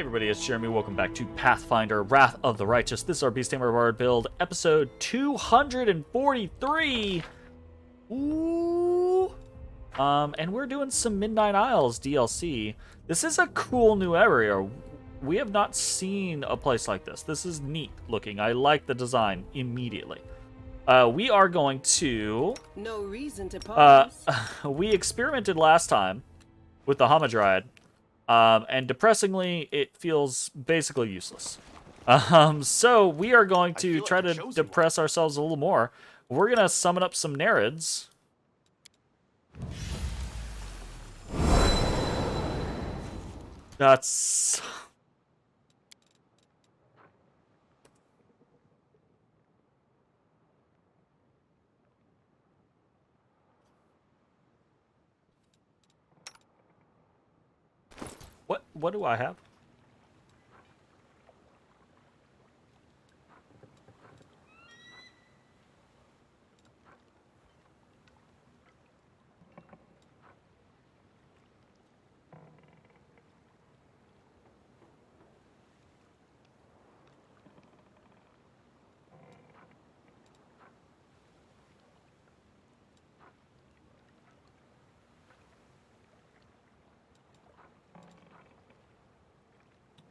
Everybody, it's Jeremy. Welcome back to Pathfinder, Wrath of the Righteous. This is our Beast Tamer Bard build, episode 243. Ooh. And we're doing some Midnight Isles DLC. This is a cool new area. We have not seen a place like this. This is neat looking. I like the design immediately. We are going to... No reason to pause. We experimented last time with the Hamadryad. And depressingly, it feels basically useless. So we are going to try to depress ourselves a little more. We're going to summon up some Nereids. That's... What do I have?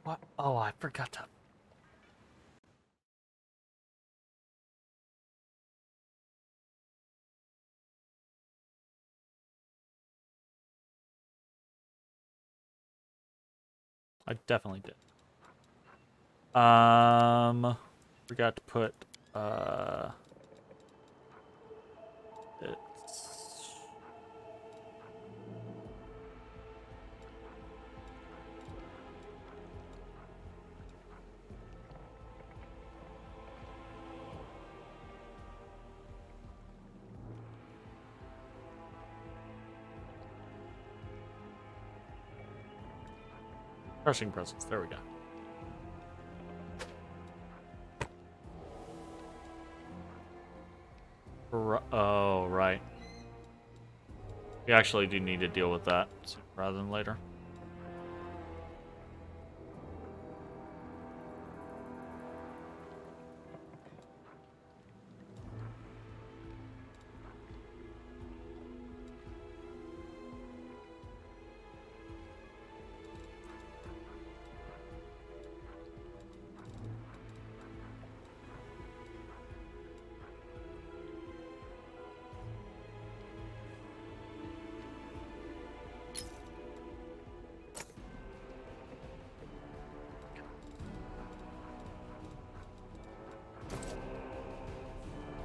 What? Oh, I forgot to... I definitely did. Forgot to put, it's... Crushing presence, there we go. Oh, right. We actually do need to deal with that sooner rather than later.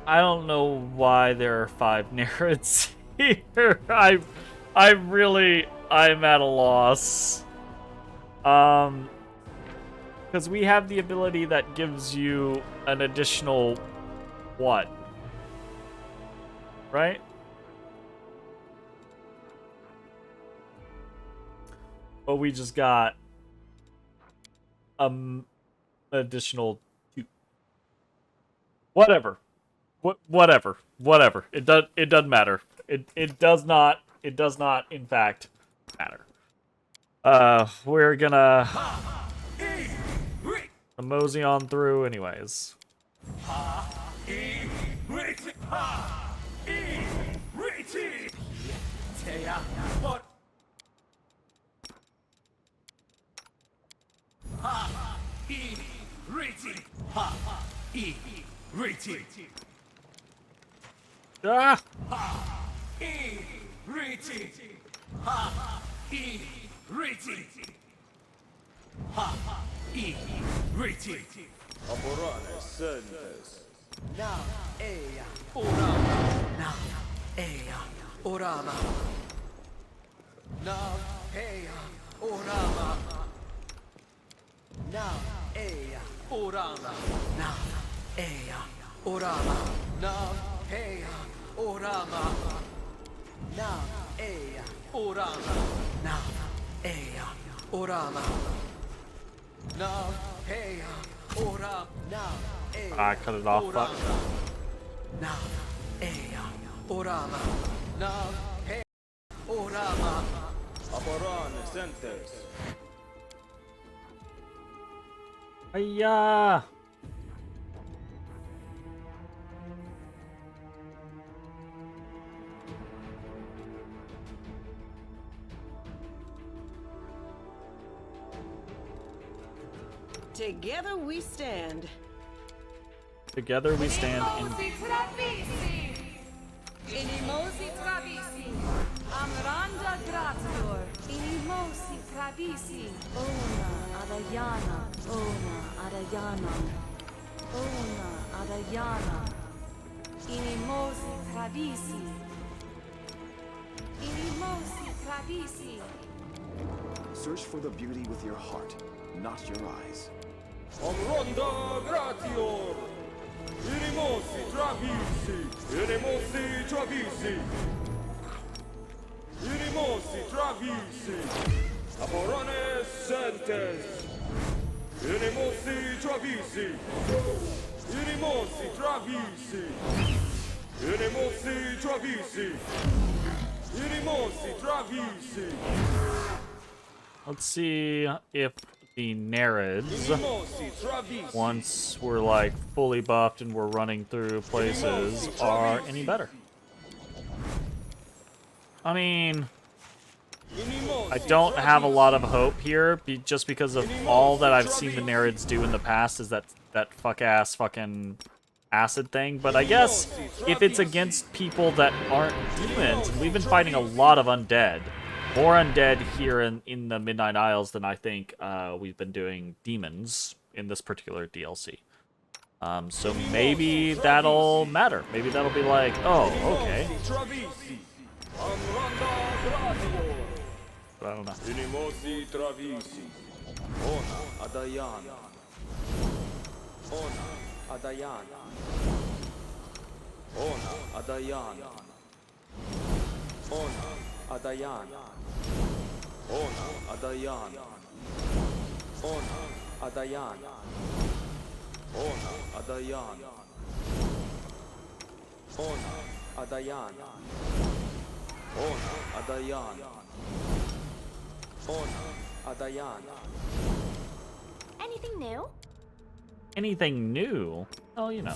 I don't know why there are 5 Nereids here. I'm at a loss. Because we have the ability that gives you an additional what? Right? But we just got additional 2. Whatever. Whatever. It doesn't matter. It does not in fact matter. We're gonna mosey on through anyways. Ah! I cut it off, but... Hiya! Together we stand. Together we stand in... Inimosi Travisi, Amranda Gratior, Inimosi Travisi, Ona Adayana, Ona Adayana, Ona Adayana, Inimosi Travisi, Inimosi Travisi. Search for the beauty with your heart, not your eyes. Amranda Gratior, Inimosi Travisi, Inimosi Travisi, Inimosi Travisi, Aporane Sentes, Inimosi Travisi, Inimosi Travisi, Inimosi Travisi, Inimosi Travisi. Let's see if the Nereids, once we're like fully buffed and we're running through places, are any better. I mean, I don't have a lot of hope here, just because of all that I've seen the Nereids do in the past is that fuck-ass fucking acid thing. But I guess if it's against people that aren't humans, and we've been fighting a lot of undead, more undead here in the Midnight Isles than I think we've been doing demons in this particular DLC. So maybe that'll matter. Maybe that'll be like, oh, okay. But I don't know. Inimosi Travisi, Ona Adayana, Ona Adayana, Ona Adayana, Ona Adayana, Ona Adayana, Ona Adayana, Ona Adayana, Ona Adayana, Ona Adayana, Ona Adayana. Anything new? Anything new? Oh, you know.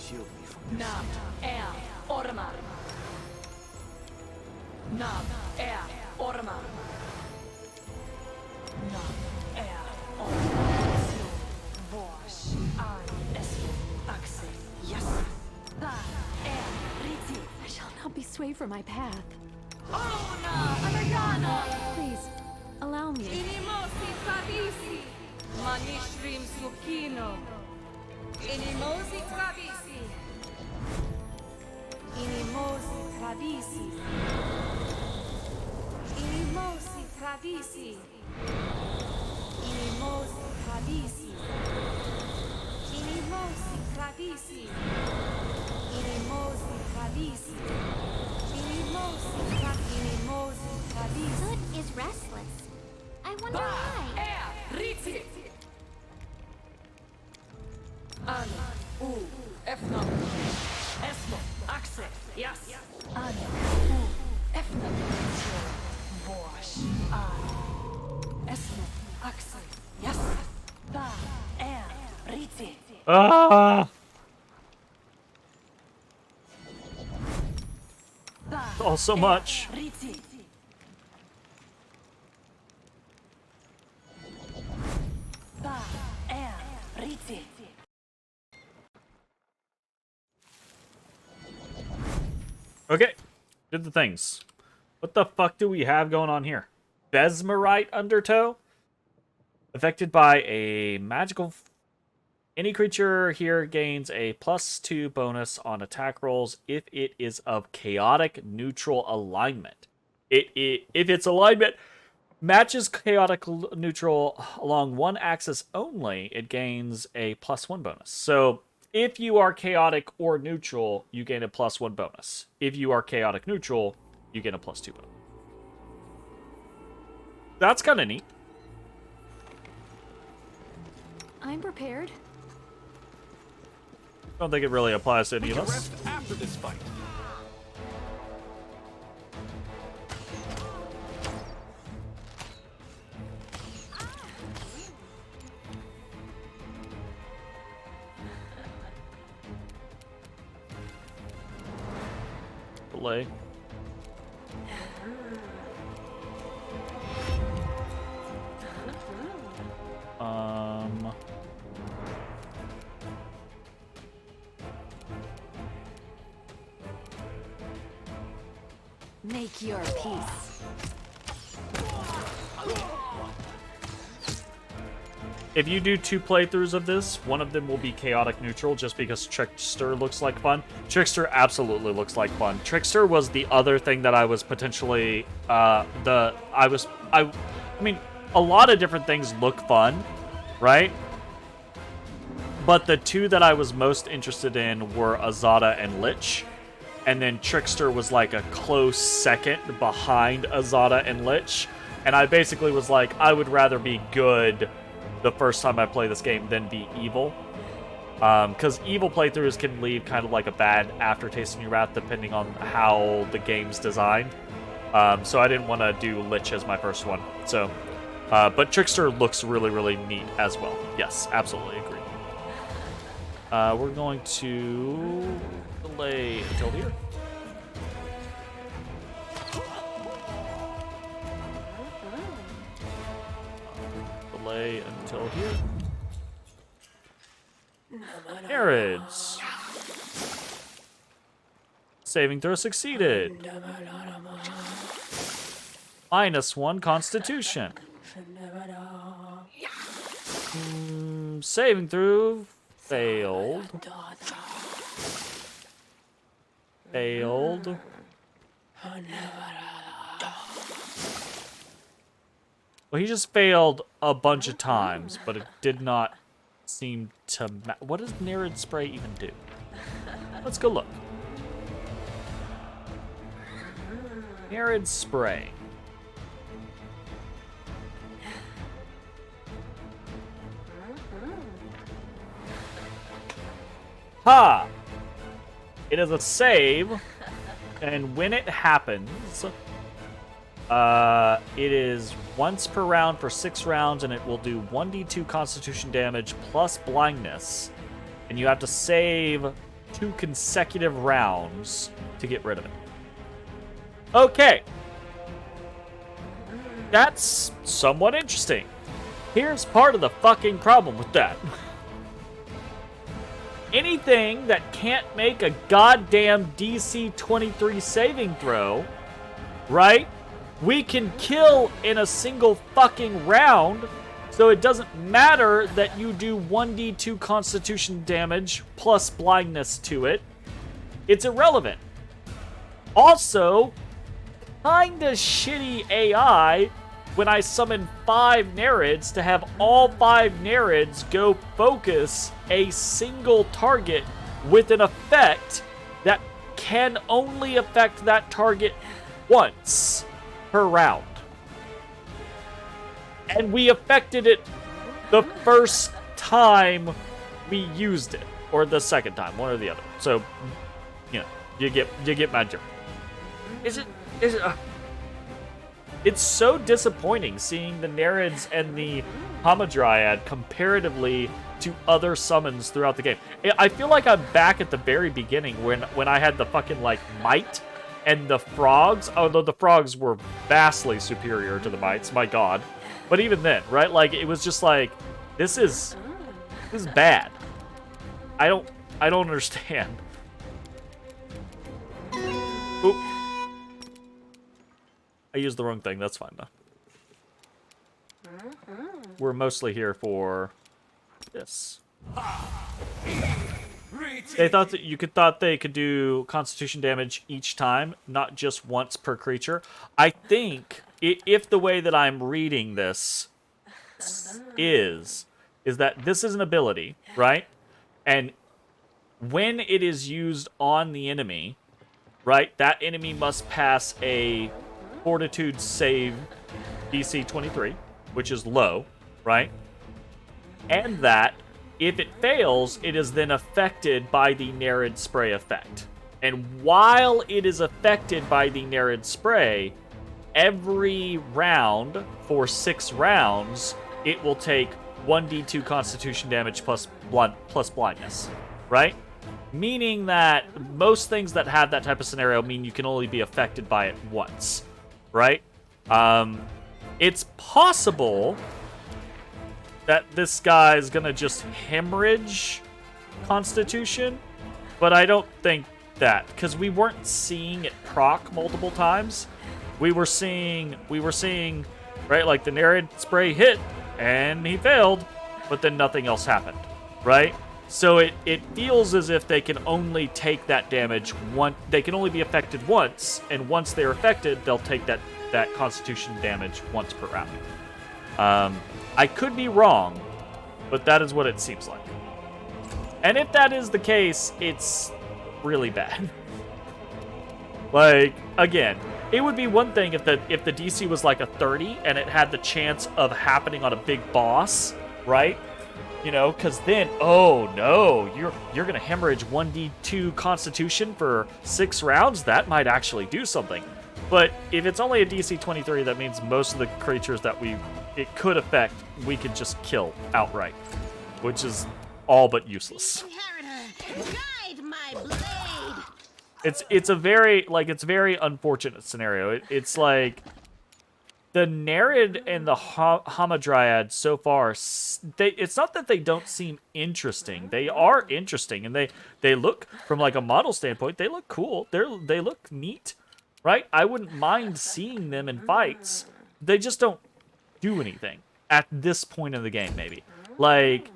Shield me from this. I shall not be swayed from my path. Ona Adayana, Please, allow me. Inimosi Travisi, Manishrim Sukino, Inimosi Travisi, Inimosi Travisi, Inimosi Travisi, Inimosi Travisi, Inimosi Travisi, Inimosi Travisi, Inimosi Travisi. Good is restless. I wonder why. Riti. Ana, U, Efna, Esmo, Axe, Yes. Ana, U, Efna, Bosh, Esmo, Axe, Yes. Ba, Riti. Ah! Oh, so much. Riti. Ba, Riti. Okay, did the things. What the fuck do we have going on here? Besmerite undertow? Affected by a magical Any creature here gains a +2 bonus on attack rolls if it is of chaotic neutral alignment. If its alignment matches chaotic neutral along one axis only, it gains a +1 bonus. So if you are chaotic or neutral, you gain a +1 bonus. If you are chaotic neutral, you gain a +2 bonus. That's kind of neat. I'm prepared. I don't think it really applies to any of us. Rest after this fight. Delay. Make your peace. If you do 2 playthroughs of this, one of them will be chaotic neutral just because Trickster looks like fun. Trickster absolutely looks like fun. Trickster was the other thing that I was potentially I mean, a lot of different things look fun, right? But the 2 that I was most interested in were Azada and Lich. And then Trickster was like a close second behind Azada and Lich. And I basically was like, I would rather be good the first time I play this game than be evil. Because evil playthroughs can leave kind of like a bad aftertaste in your mouth depending on how the game's designed. So I didn't want to do Lich as my first one. So, but Trickster looks really, really neat as well. Yes, absolutely agree. We're going to delay until here. Delay until here. Marriage. Saving throw succeeded. -1 Constitution. Saving throw failed. Failed. Well, he just failed a bunch of times, but it did not seem to what does Nerid Spray even do? Let's go look. Nerid Spray. Ha! It is a save, and when it happens, it is once per round for 6 rounds, and it will do 1d2 Constitution damage plus blindness, and you have to save 2 consecutive rounds to get rid of it. Okay. That's somewhat interesting. Here's part of the fucking problem with that. Anything that can't make a goddamn DC 23 saving throw, right? We can kill in a single fucking round, so it doesn't matter that you do 1d2 Constitution damage plus blindness to it. It's irrelevant. Also, kinda shitty AI when I summon 5 Nerids to have all 5 Nerids go focus a single target with an effect that can only affect that target once per round. And we affected it the first time we used it, or the second time, one or the other. So, you know, you get my drift. It's so disappointing seeing the Nerids and the Hamadryad comparatively to other summons throughout the game. I feel like I'm back at the very beginning when I had the fucking, like, Might and the Frogs, although the Frogs were vastly superior to the Mights, my god. But even then, right? Like, it was just like, this is bad. I don't understand. Oop. I used the wrong thing. That's fine, though. We're mostly here for this. They thought that they could do Constitution damage each time, not just once per creature. I think if the way that I'm reading this is that this is an ability, right? And when it is used on the enemy, right, that enemy must pass a Fortitude save DC 23, which is low, right? And that if it fails, it is then affected by the Nerid Spray effect. And while it is affected by the Nerid Spray, every round for 6 rounds, it will take 1d2 Constitution damage plus blindness, right? Meaning that most things that have that type of scenario mean you can only be affected by it once, right? It's possible that this guy is gonna just hemorrhage Constitution, but I don't think that, because we weren't seeing it proc multiple times. We were seeing, right, like the Nerid Spray hit and he failed, but then nothing else happened, right? So it feels as if they can only take that damage they can only be affected once, and once they're affected, they'll take that Constitution damage once per round. I could be wrong, but that is what it seems like. And if that is the case, it's really bad. Like, again, it would be one thing if the DC was like a 30 and it had the chance of happening on a big boss, right? You know, because then, oh no, you're gonna hemorrhage 1d2 Constitution for 6 rounds. That might actually do something. But if it's only a DC 23, that means most of the creatures that it could affect, we could just kill outright, which is all but useless. Guide my blade. It's a very unfortunate scenario. It's like the Nerid and the Hamadryad so far, it's not that they don't seem interesting. They are interesting, and they look, from like a model standpoint, they look cool. They look neat, right? I wouldn't mind seeing them in fights. They just don't do anything at this point in the game, maybe. Like,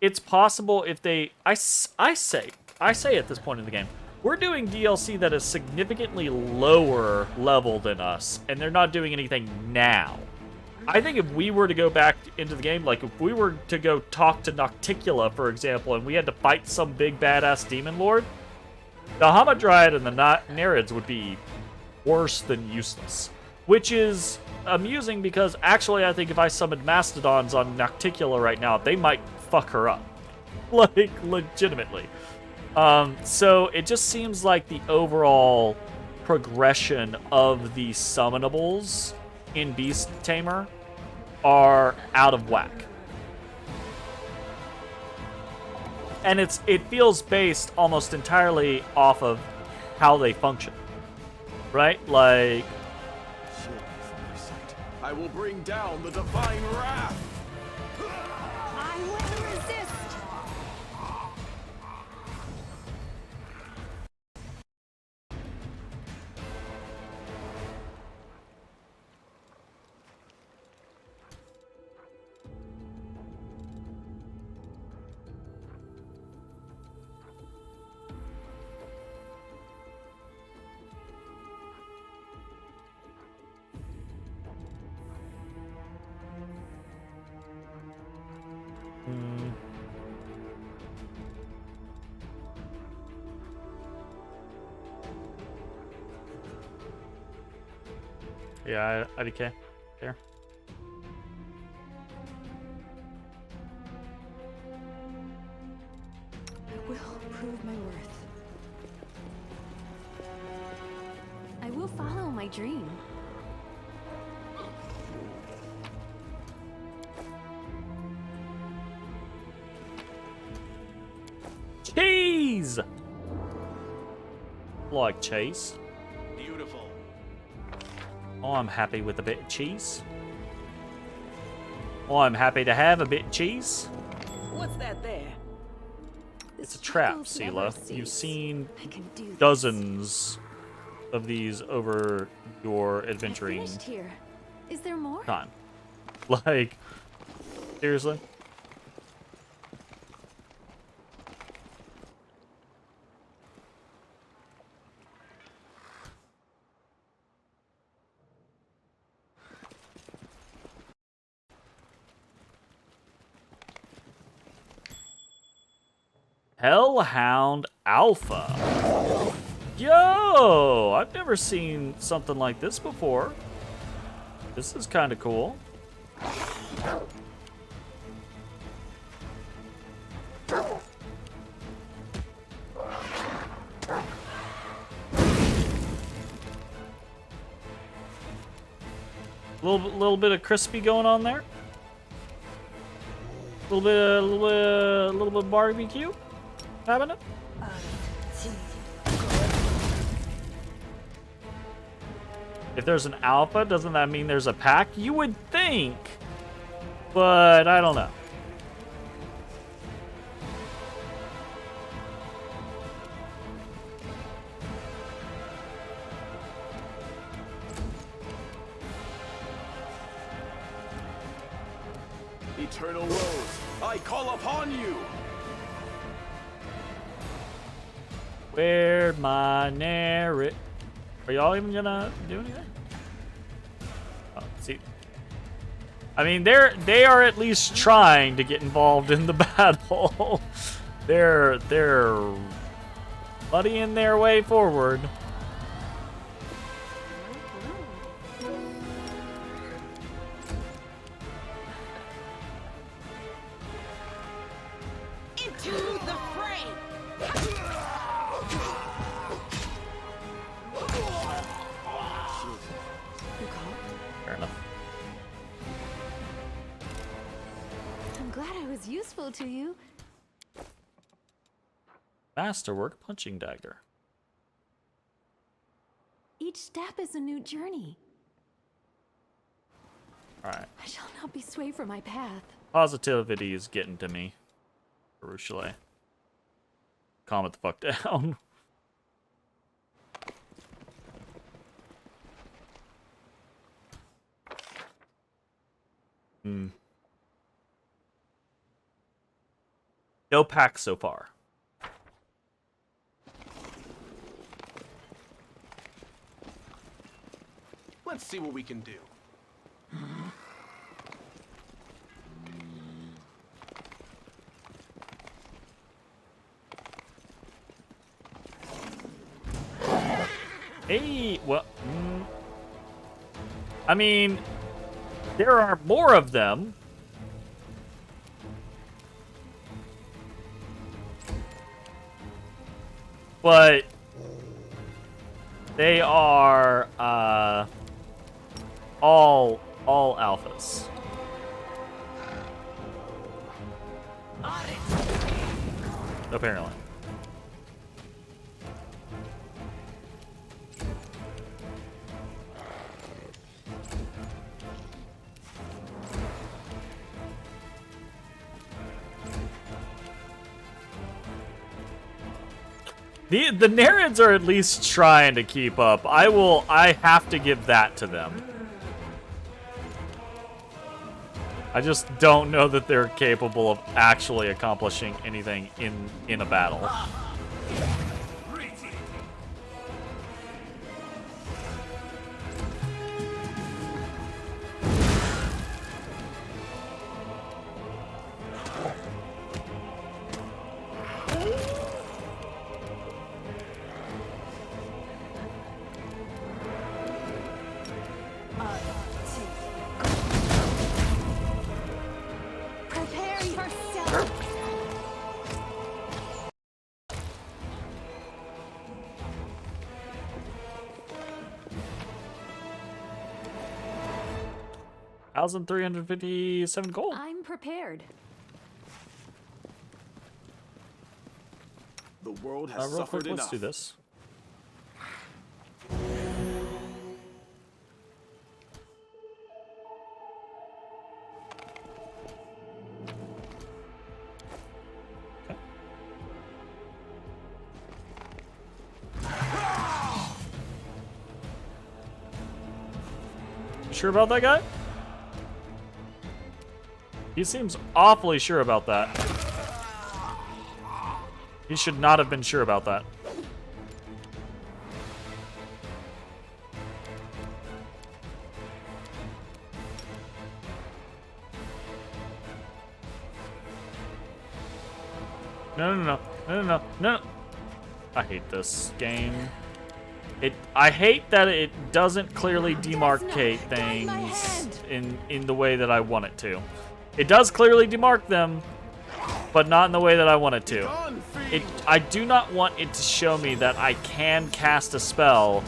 it's possible if they... I say at this point in the game, we're doing DLC that is significantly lower level than us, and they're not doing anything now. I think if we were to go back into the game, like if we were to go talk to Nocticula, for example, and we had to fight some big badass demon lord, the Hamadryad and the Nerids would be worse than useless. Which is amusing because actually I think if I summoned Mastodons on Nocticula right now, they might fuck her up. Like, legitimately. So it just seems like the overall progression of the summonables in Beast Tamer are out of whack. And it feels based almost entirely off of how they function. Right? Like... Shield me from your sight. I will bring down the divine wrath! I will resist. Yeah, IDK. There. I will prove my worth. I will follow my dream. Cheese! Like cheese. Beautiful. Oh, I'm happy with a bit of cheese. Oh, I'm happy to have a bit of cheese. What's that there? It's a trap, Sela. You've seen dozens of these over your adventuring here. Is there more? time. Like, seriously? Hellhound Alpha. Yo! I've never seen something like this before. This is kind of cool. Little bit of crispy going on there. Little bit of barbecue happening. If there's an alpha, doesn't that mean there's a pack? You would think, but I don't know. Eternal Rose, I call upon you! Where'd my narrative? Are y'all even gonna do anything? Oh, see. I mean, they are at least trying to get involved in the battle. they're buddying their way forward. Into the fray! Fair enough. I'm glad I was useful to you. Masterwork punching dagger. Each step is a new journey. All right. I shall not be swayed from my path. Positivity is getting to me. Rushale. Calm it the fuck down. No pack so far. Let's see what we can do. Hey, well, I mean, there are more of them. But they are all alphas. Apparently. The Narids are at least trying to keep up. I have to give that to them. I just don't know that they're capable of actually accomplishing anything in a battle. Prepare yourself. 1,357 gold. I'm prepared. The world has Real quick, suffered let's enough. do this. Sure about that guy? He seems awfully sure about that. He should not have been sure about that. No. No. I hate this game. I hate that it doesn't clearly demarcate things in the way that I want it to. It does clearly demark them, but not in the way that I want it to. I do not want it to show me that I can cast a spell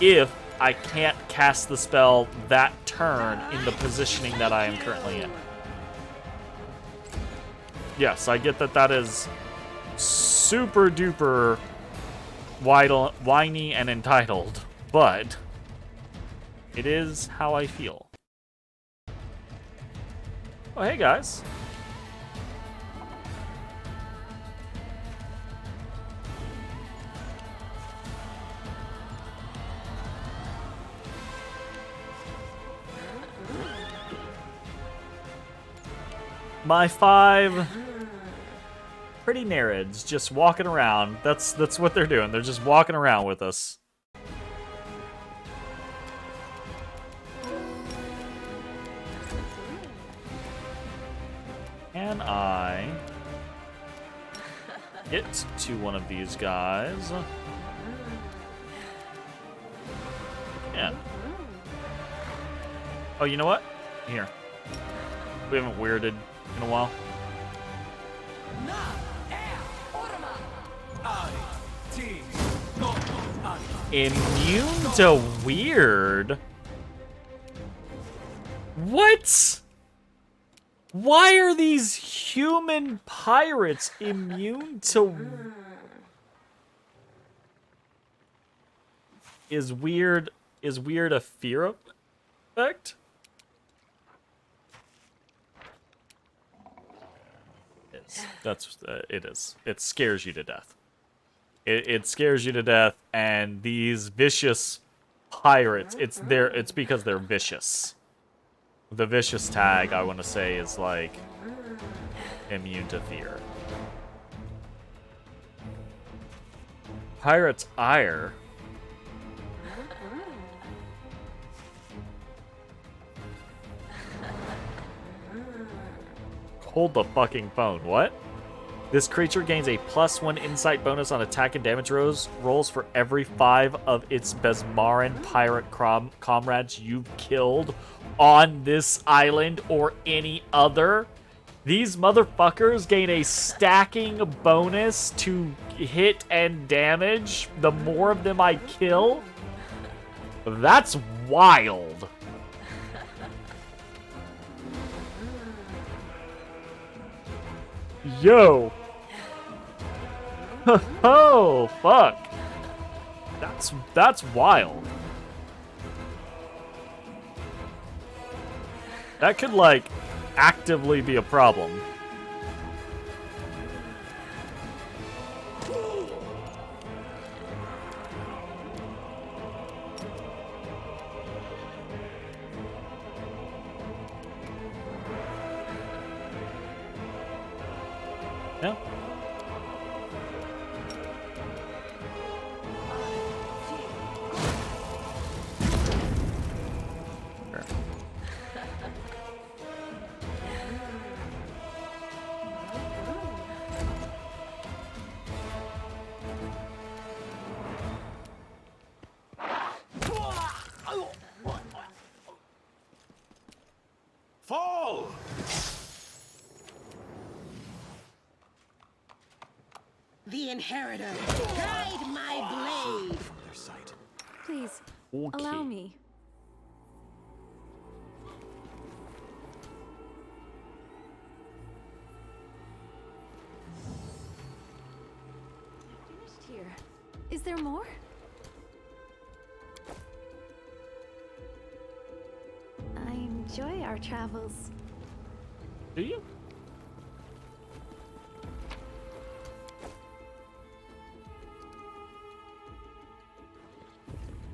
if I can't cast the spell that turn in the positioning that I am currently in. Yes, I get that that is super duper whiny and entitled, but it is how I feel. Oh, hey guys. My 5 pretty Narids just walking around. That's what they're doing. They're just walking around with us. Can I get to one of these guys? Yeah. Oh, you know what? Here. We haven't weirded in a while. Immune to weird? What? Why are these human pirates immune to... Is weird a fear effect? It is. It scares you to death. It scares you to death, and these vicious pirates, it's because they're vicious. The vicious tag, I want to say, is like immune to fear. Pirate's ire. Hold the fucking phone. What? This creature gains a +1 insight bonus on attack and damage rolls for every 5 of its Besmaran pirate comrades you've killed on this island or any other. These motherfuckers gain a stacking bonus to hit and damage the more of them I kill. That's wild. Yo. Oh, fuck. That's wild. That could, like, actively be a problem. Yeah. Fall! The inheritor, guide my blade. From their sight. Please, Okay. allow me. Finished here. Is there more? I enjoy our travels. Do you?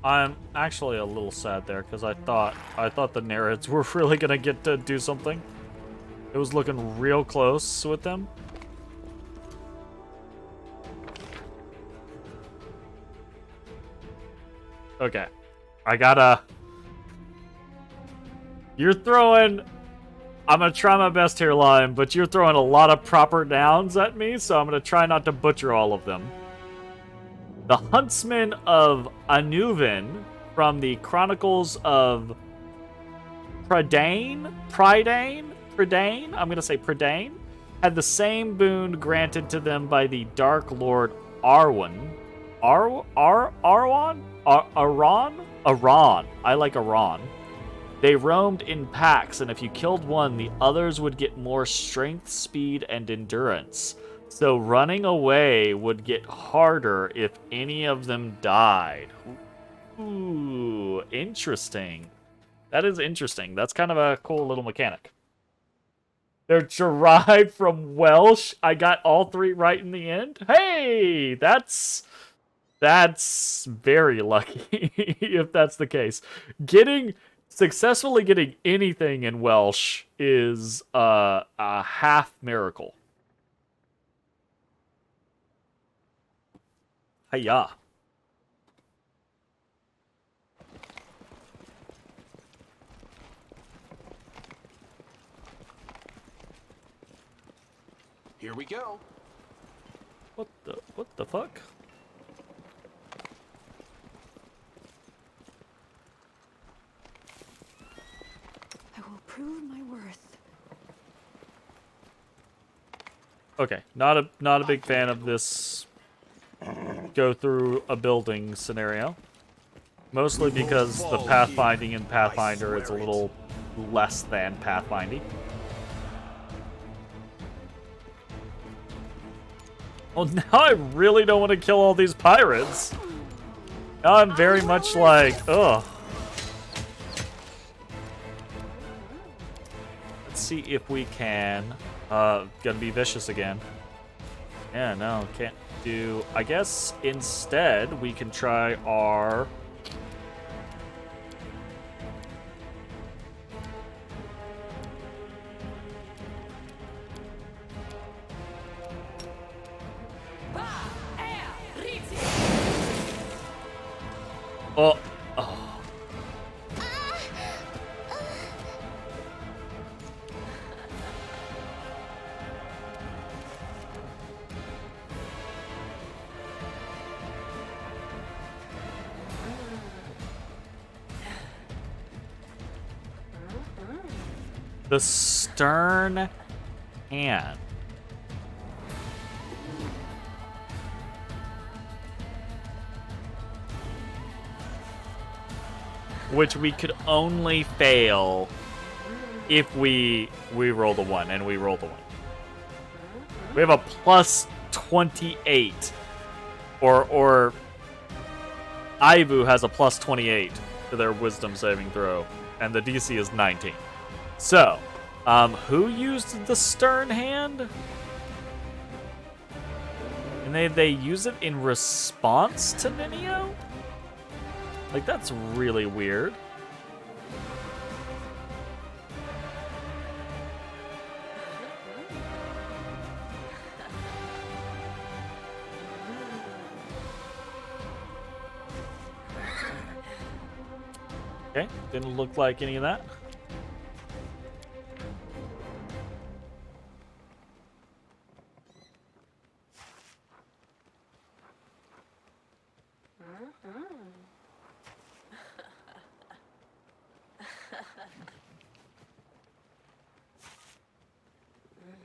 I'm actually a little sad there because I thought the Narids were really gonna get to do something. It was looking real close with them. Okay, I gotta. You're throwing I'm gonna try my best here, Lion, but you're throwing a lot of proper nouns at me, so I'm gonna try not to butcher all of them. The Huntsman of Anuvin from the Chronicles of Prydain? I'm gonna say Prydain, had the same boon granted to them by the Dark Lord Arwen. Aran? Aran. I like Aran. They roamed in packs, and if you killed one, the others would get more strength, speed, and endurance. So running away would get harder if any of them died. Ooh, interesting. That is interesting. That's kind of a cool little mechanic. They're derived from Welsh. I got all three right in the end. Hey, that's very lucky if that's the case. Successfully getting anything in Welsh is a half miracle. Hiya. Here we go. What the fuck? I will prove my worth. Okay, not a big fan of this go through a building scenario. Mostly because the pathfinding in Pathfinder is a little less than pathfinding. Well, now I really don't want to kill all these pirates. Now I'm very much like, ugh. Let's see if we can. Gonna be vicious again. Yeah, no, can't do. I guess instead we can try our. Oh. Oh. The stern hand. Which we could only fail if we roll the 1, and we roll the 1. We have a plus 28. Or Ivu has a plus 28 to their wisdom saving throw, and the DC is 19. So, who used the stern hand? And they use it in response to Ninio? Like, that's really weird. Okay, didn't look like any of that.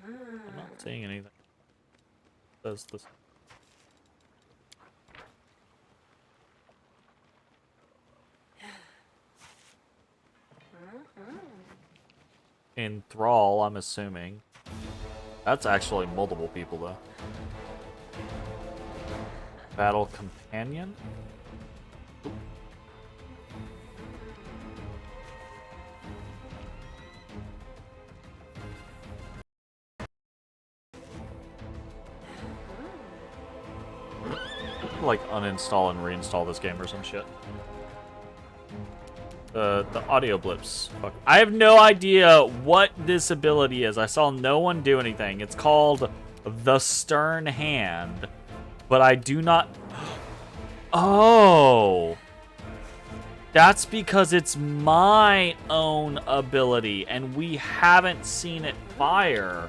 I'm not seeing anything. Does this? Enthrall, I'm assuming. That's actually multiple people, though. Battle companion? Like uninstall and reinstall this game or some shit. The audio blips. Fuck. I have no idea what this ability is. I saw no one do anything. It's called the Stern Hand, but I do not. Oh. That's because it's my own ability, and we haven't seen it fire.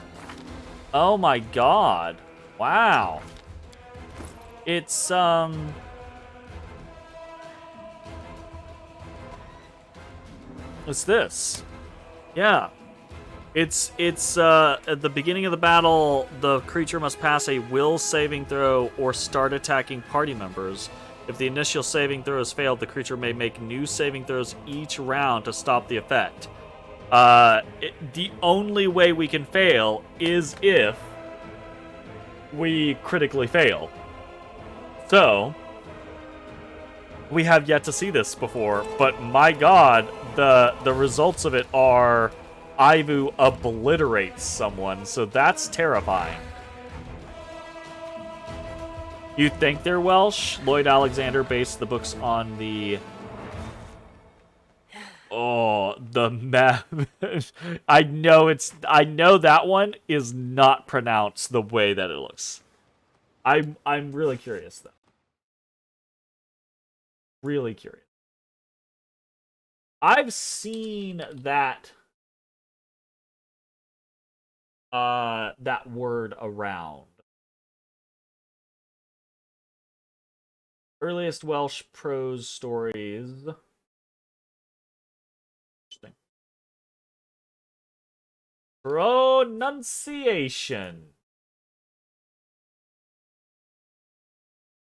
Oh my god. Wow. It's, What's this? Yeah. It's at the beginning of the battle, the creature must pass a will saving throw or start attacking party members. If the initial saving throw has failed, the creature may make new saving throws each round to stop the effect. The only way we can fail is if we critically fail. So, we have yet to see this before, but my god, the results of it are Ivu obliterates someone, so that's terrifying. You think they're Welsh? Lloyd Alexander based the books on the... Oh, the map. I know that one is not pronounced the way that it looks. I'm really curious, though. Really curious. I've seen that that word around. Earliest Welsh prose stories. Interesting. Pronunciation.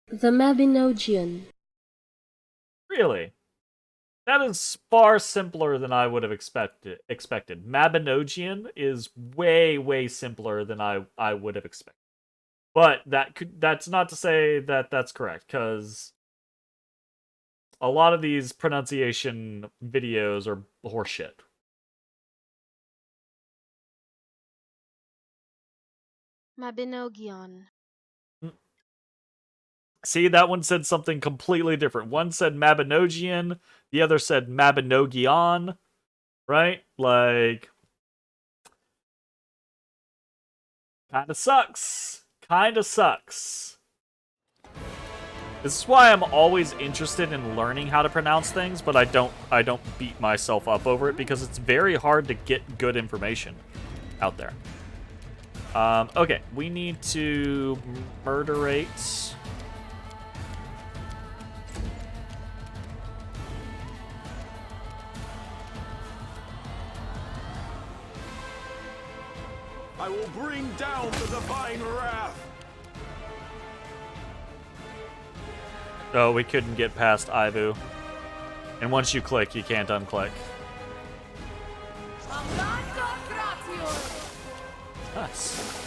The Mabinogion. Really? That is far simpler than I would have expected. Mabinogion is way, way simpler than I would have expected. But that's not to say that that's correct, because a lot of these pronunciation videos are horseshit. Mabinogion. See, that one said something completely different. One said Mabinogion, the other said Mabinogion, right? Like, kinda sucks. Kinda sucks. This is why I'm always interested in learning how to pronounce things, but I don't beat myself up over it, because it's very hard to get good information out there. Okay, we need to murderate... I will bring down the divine wrath. Oh, we couldn't get past Ivu. And once you click, you can't unclick. Nice.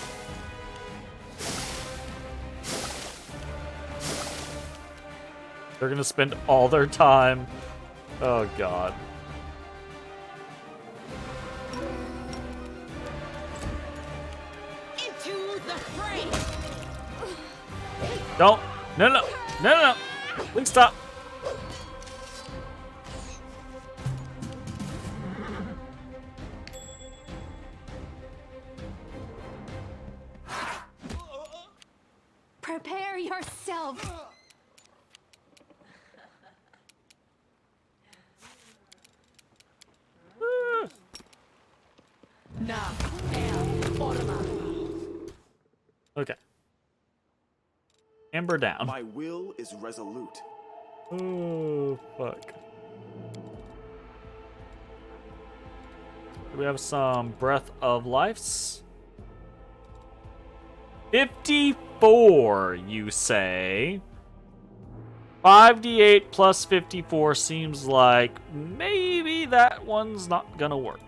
They're gonna spend all their time. Oh god. Into the fray. Don't. No. Please stop. Prepare yourself. Okay. Amber down. My will is resolute. Oh, fuck. We have some Breath of Lives. 54, you say? 5d8 plus 54 seems like maybe that one's not gonna work.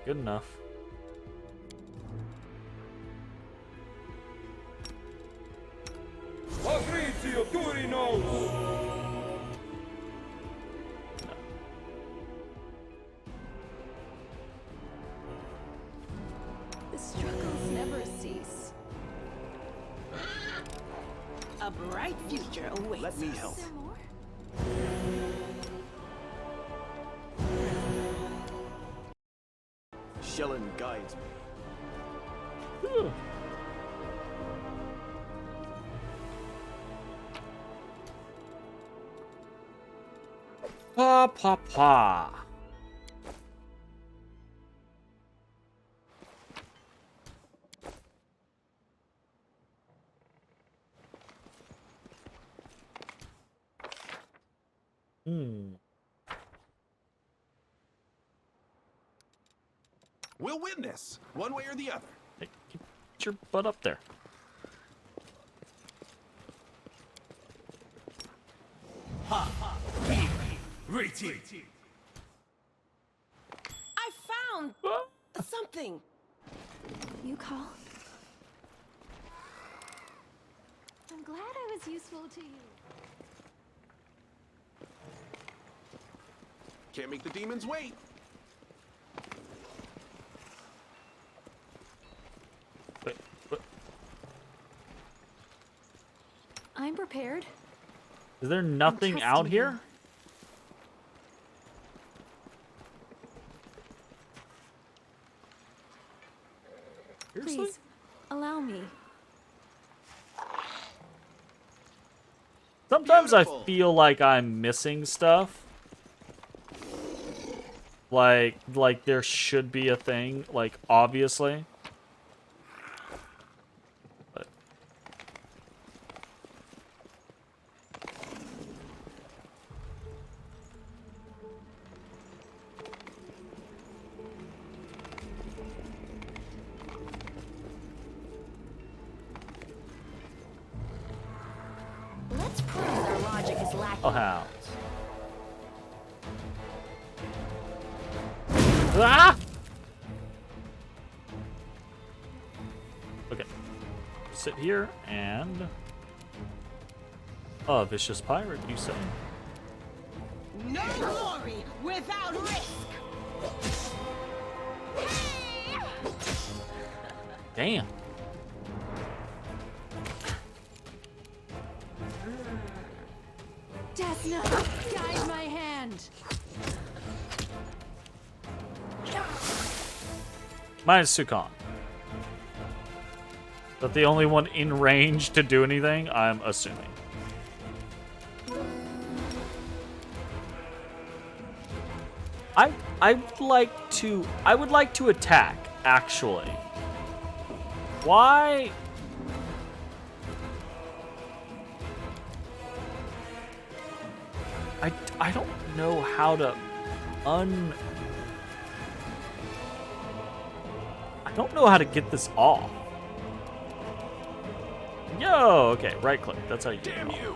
Good enough. bright future awaits Let me us. help. Is there more? Shellen guides me. Whew. Pa pa pa. Hmm. We'll win this, one way or the other. Hey, get your butt up there. I found something. You call? I'm glad I was useful to you. Can't make the demons wait. Wait, what? I'm prepared. Is there nothing trusting out you. here? Seriously? Please, allow me. Sometimes I Beautiful. feel like I'm missing stuff. Like there should be a thing, like obviously. But Let's prove their logic is lacking. oh how? Ah! Okay. Sit here and a vicious pirate, you say? No glory without risk. Damn. Desna, guide my hand. Minus Sukan. But the only one in range to do anything, I'm assuming. I would like to attack, actually. Why? I don't know how to I don't know how to get this off. Yo, okay, right click. That's how you do it. Damn you!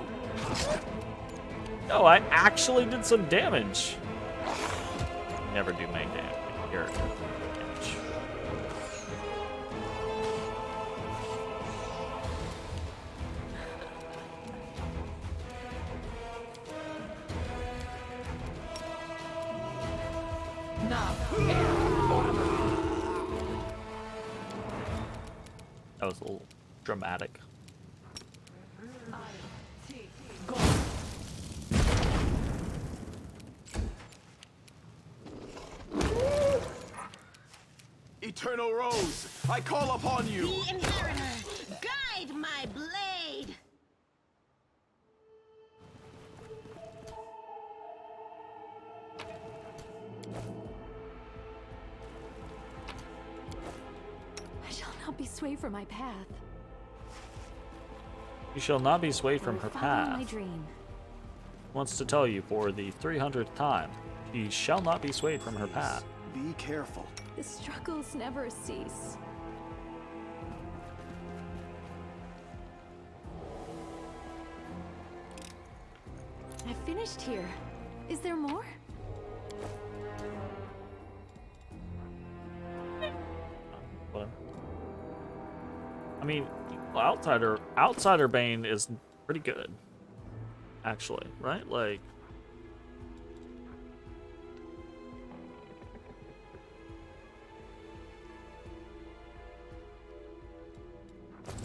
No, I actually did some damage. Never do main damage. Here, damage. That was a little dramatic. Eternal Rose, I call upon you! The inheritor, guide my blade. I shall not be swayed from my path. You shall not be swayed from I her will follow my path. dream. Wants to tell you for the 300th time. She shall not be swayed from her path. Be careful. The struggles never cease. I finished here. Is there more? Whatever. I mean, outsider Bane is pretty good, actually, right? Like,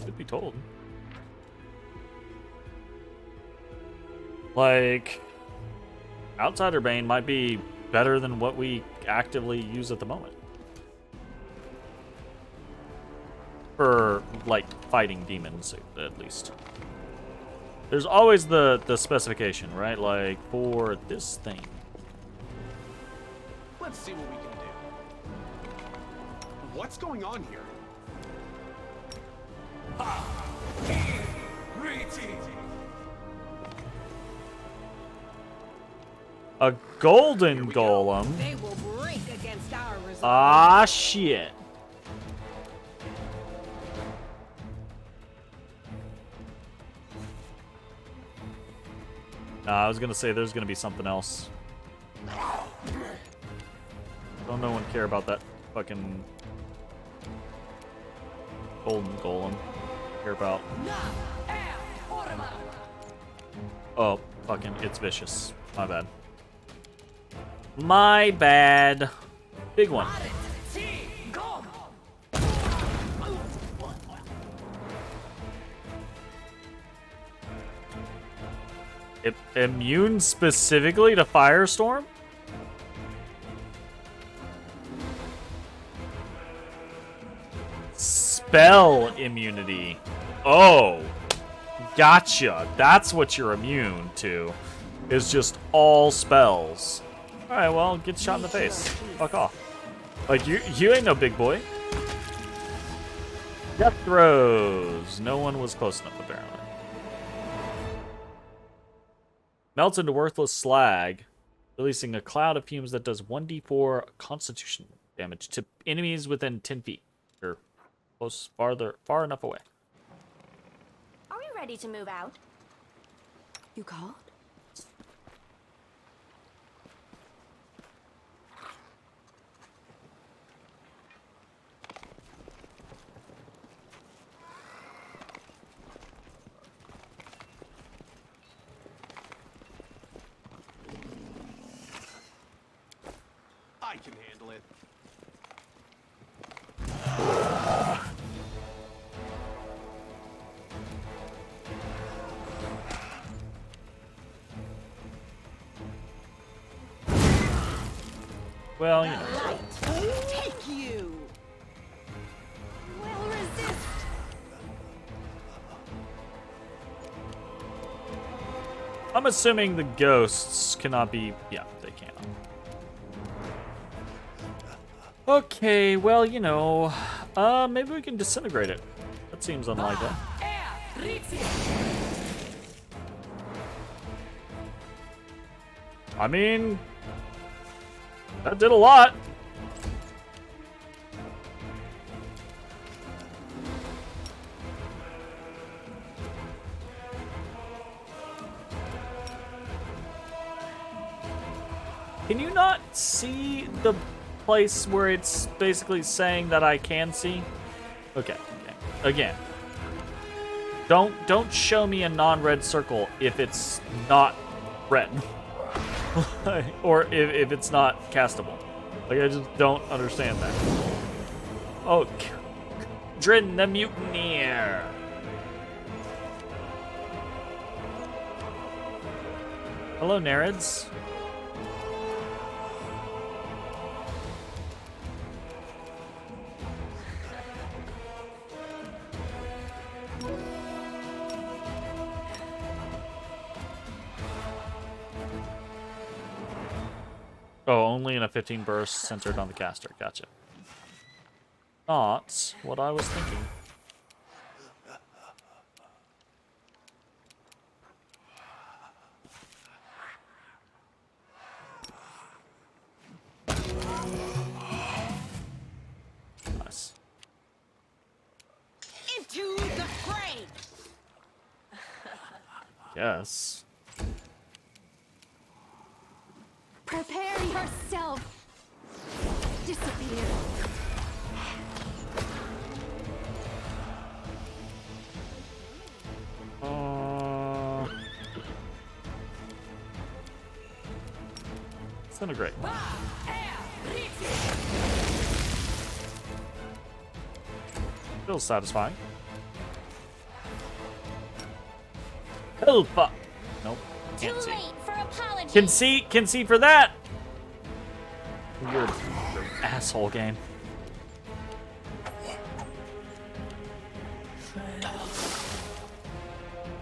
could be told. Like, Outsider Bane might be better than what we actively use at the moment. For, like, fighting demons, at least. There's always the specification, right? Like, for this thing. Let's see what we can do. What's going on here? A golden golem. They will break against our resolve. Ah, shit. Nah, I was gonna say there's gonna be something else. Don't no one care about that fucking golden golem. Care about. Oh, fucking, it's vicious. My bad. My bad. Big one. Immune specifically to Firestorm? Spell immunity. Oh. Gotcha. That's what you're immune to. Is just all spells. Alright, well, get shot in the face. Fuck off. Like, you ain't no big boy. Death throws. No one was close enough, apparently. Melts into worthless slag, releasing a cloud of fumes that does 1d4 constitution damage to enemies within 10 feet. Or close, far enough away. Are we ready to move out? You called? I can handle it. Well, you know. Take you. Will resist. I'm assuming the ghosts cannot be... Yeah, they can. Okay, well, you know, maybe we can disintegrate it. That seems unlikely. I mean, that did a lot. Can you not see the place where it's basically saying that I can see? Okay. Again. Don't show me a non-red circle if it's not red. Or if it's not castable. Like, I just don't understand that. Oh, Drin the Mutineer. Hello, Nereids. Oh, only in a 15 burst centered on the caster. Gotcha. Not what I was thinking. Nice. Into the fray. Yes. Prepare yourself. Disappear. Disintegrate. Feels satisfying. Help! Nope. Too Can't see. late for apologies. Can see for that. Weird asshole game.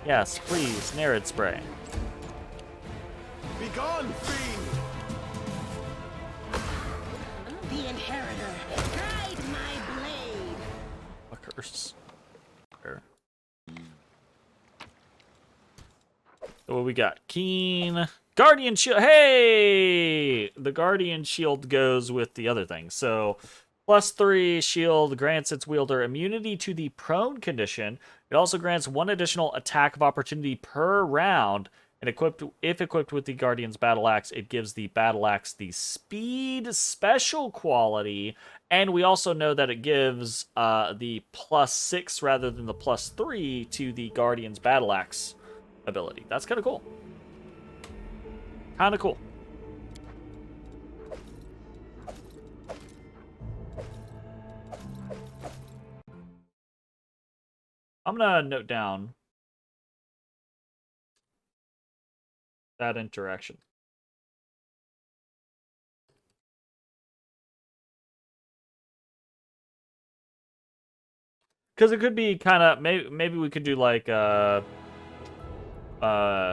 Yes, please, Narid spray. Begone, fiend! The inheritor, guide my blade. Fuckers. There. So what we got? Keen. Guardian Shield. Hey! The Guardian Shield goes with the other thing. So, +3 shield grants its wielder immunity to the prone condition. It also grants 1 additional attack of opportunity per round. And if equipped with the Guardian's Battle Axe, it gives the Battle Axe the speed special quality. And we also know that it gives the +6 rather than the +3 to the Guardian's Battle Axe ability. That's kind of cool. Kind of cool. I'm gonna note down that interaction. Because it could be kind of maybe we could do like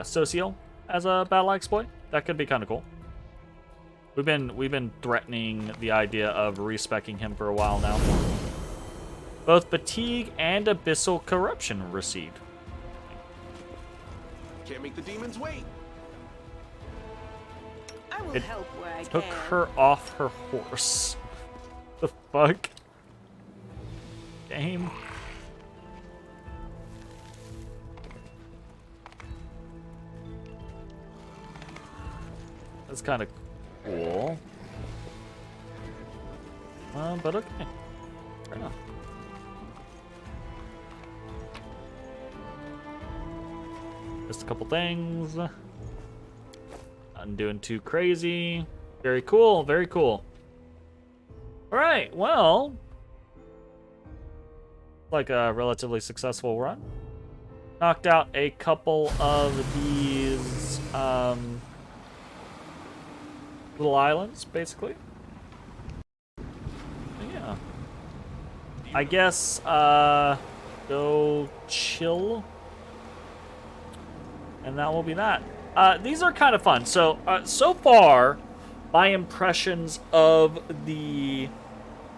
Socio as a battle exploit. That could be kind of cool. We've been threatening the idea of respecking him for a while now. Both fatigue and abyssal corruption received. Can't make the demons wait. I will It help where I Took can. her off her horse. The fuck? Game. That's kind of cool. But okay. Fair enough. Just a couple things. Not doing too crazy. Very cool, very cool. Alright, well. Like a relatively successful run. Knocked out a couple of these little islands, basically. Yeah. I guess go chill. And that will be that. These are kind of fun. So, so far, my impressions of the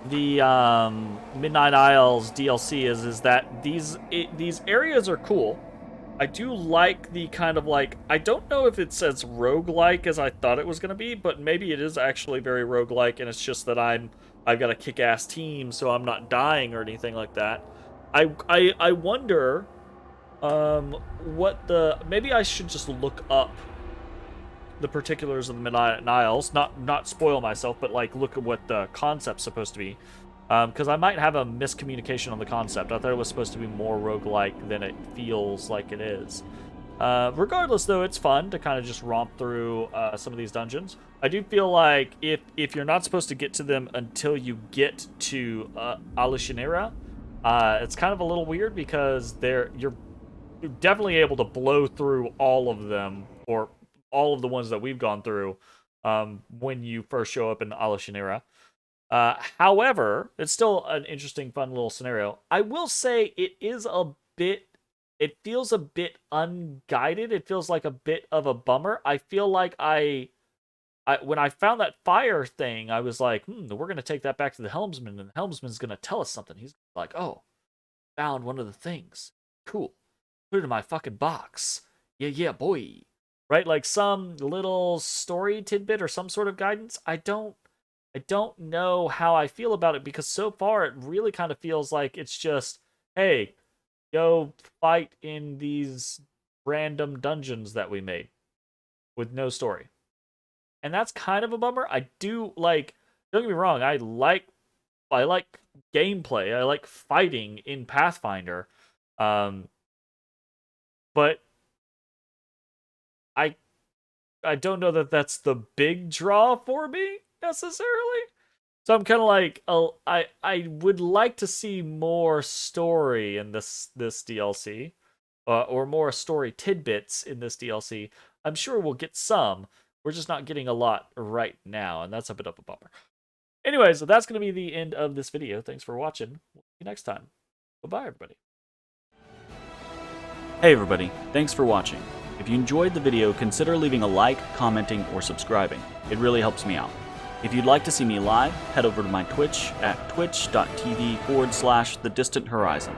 Midnight Isles DLC is that these areas are cool. I do like the kind of like, I don't know if it's as roguelike as I thought it was going to be, but maybe it is actually very roguelike, and it's just that I've got a kick-ass team, so I'm not dying or anything like that. I wonder maybe I should just look up the particulars of the Midnight Isles, not spoil myself, but like look at what the concept's supposed to be. Because I might have a miscommunication on the concept. I thought it was supposed to be more roguelike than it feels like it is. Regardless, though, it's fun to kind of just romp through some of these dungeons. I do feel like if you're not supposed to get to them until you get to Alushinera, it's kind of a little weird because you're definitely able to blow through all of them, or all of the ones that we've gone through when you first show up in Alushinera. However, it's still an interesting, fun little scenario. I will say it feels a bit unguided. It feels like a bit of a bummer. I feel like when I found that fire thing, I was like, we're going to take that back to the helmsman, and the helmsman's going to tell us something. He's like, oh, found one of the things. Cool. Put it in my fucking box. Yeah, boy. Right? Like some little story tidbit or some sort of guidance. I don't know how I feel about it, because so far it really kind of feels like it's just, hey, go fight in these random dungeons that we made with no story. And that's kind of a bummer. I do like, don't get me wrong, I like gameplay. I like fighting in Pathfinder. But I don't know that that's the big draw for me necessarily. So I'm kind of like, I would like to see more story in this DLC, or more story tidbits in this DLC. I'm sure we'll get some. We're just not getting a lot right now, and that's a bit of a bummer. Anyway, so that's going to be the end of this video. Thanks for watching. We'll see you next time. Bye-bye, everybody. Hey, everybody. Thanks for watching. If you enjoyed the video, consider leaving a like, commenting, or subscribing. It really helps me out. If you'd like to see me live, head over to my Twitch at twitch.tv/thedistanthorizon.